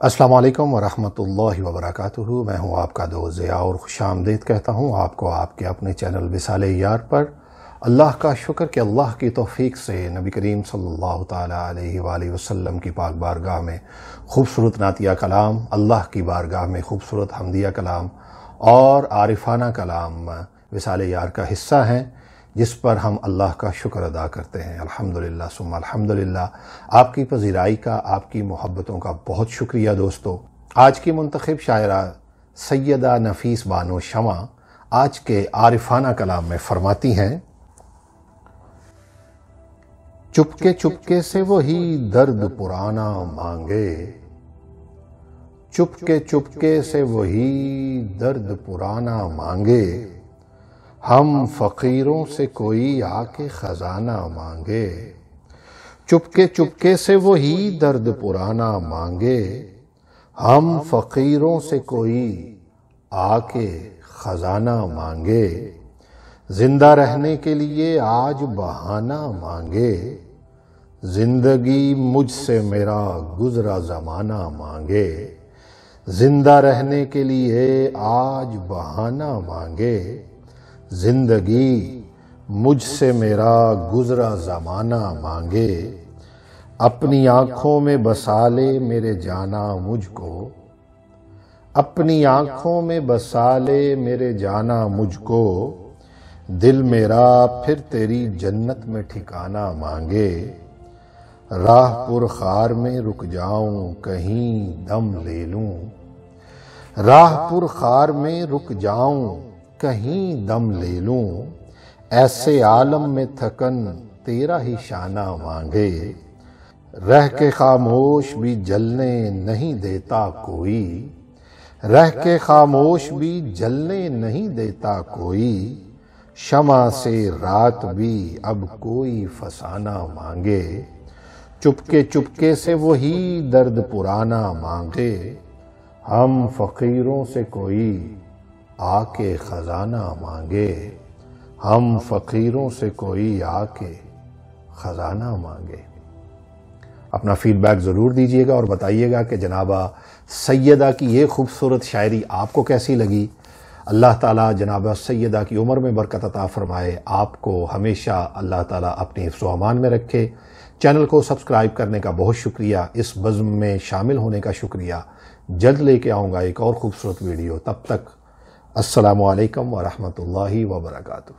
السلام علیکم ورحمۃ اللہ وبرکاتہ۔ میں ہوں آپ کا دوست ضیاء اور خوش آمدید کہتا ہوں آپ کو آپ کے اپنے چینل وصال یار پر۔ اللہ کا شکر کہ اللہ کی توفیق سے نبی کریم صلی اللہ تعالیٰ علیہ وآلہ وسلم کی پاک بارگاہ میں خوبصورت نعتیہ کلام، اللہ کی بارگاہ میں خوبصورت حمدیہ کلام اور عارفانہ کلام وصال یار کا حصہ ہیں، جس پر ہم اللہ کا شکر ادا کرتے ہیں۔ الحمدللہ ثم الحمدللہ۔ آپ کی پذیرائی کا، آپ کی محبتوں کا بہت شکریہ دوستو۔ آج کی منتخب شاعرہ سیدہ نفیس بانو شمع آج کے عارفانہ کلام میں فرماتی ہیں: چپکے چپکے سے وہی درد پرانا مانگے، چپکے چپکے سے وہی درد پرانا مانگے، ہم فقیروں سے کوئی آ کے خزانہ مانگے، چپکے چپکے سے وہی درد پرانا مانگے، ہم فقیروں سے کوئی آ کے خزانہ مانگے، زندہ رہنے کے لیے آج بہانہ مانگے، زندگی مجھ سے میرا گزرا زمانہ مانگے، زندہ رہنے کے لیے آج بہانہ مانگے، زندگی مجھ سے میرا گزرا زمانہ مانگے، اپنی آنکھوں میں بسا لے میرے جانا مجھ کو، اپنی آنکھوں میں بسا لے میرے جانا مجھ کو، دل میرا پھر تیری جنت میں ٹھکانہ مانگے، راہ پر خار میں رک جاؤں کہیں دم لے لوں، راہ پر خار میں رک جاؤں کہیں دم لے لوں، ایسے عالم میں تھکن تیرا ہی شانہ مانگے، رہ کے خاموش بھی جلنے نہیں دیتا کوئی، رہ کے خاموش بھی جلنے نہیں دیتا کوئی، شمع سے رات بھی اب کوئی فسانہ مانگے، چپکے چپکے سے وہی درد پرانا مانگے، ہم فقیروں سے کوئی آ کے خزانہ مانگے، ہم فقیروں سے کوئی آ کے خزانہ مانگے۔ اپنا فیڈ بیک ضرور دیجیے گا اور بتائیے گا کہ جنابہ سیدہ کی یہ خوبصورت شاعری آپ کو کیسی لگی۔ اللہ تعالیٰ جنابہ سیدہ کی عمر میں برکت عطا فرمائے، آپ کو ہمیشہ اللہ تعالیٰ اپنی حفظ و امان میں رکھے۔ چینل کو سبسکرائب کرنے کا بہت شکریہ، اس بزم میں شامل ہونے کا شکریہ۔ جلد لے کے آؤں گا ایک اور خوبصورت ویڈیو، تب تک السلام علیکم ورحمۃ اللہ وبرکاتہ۔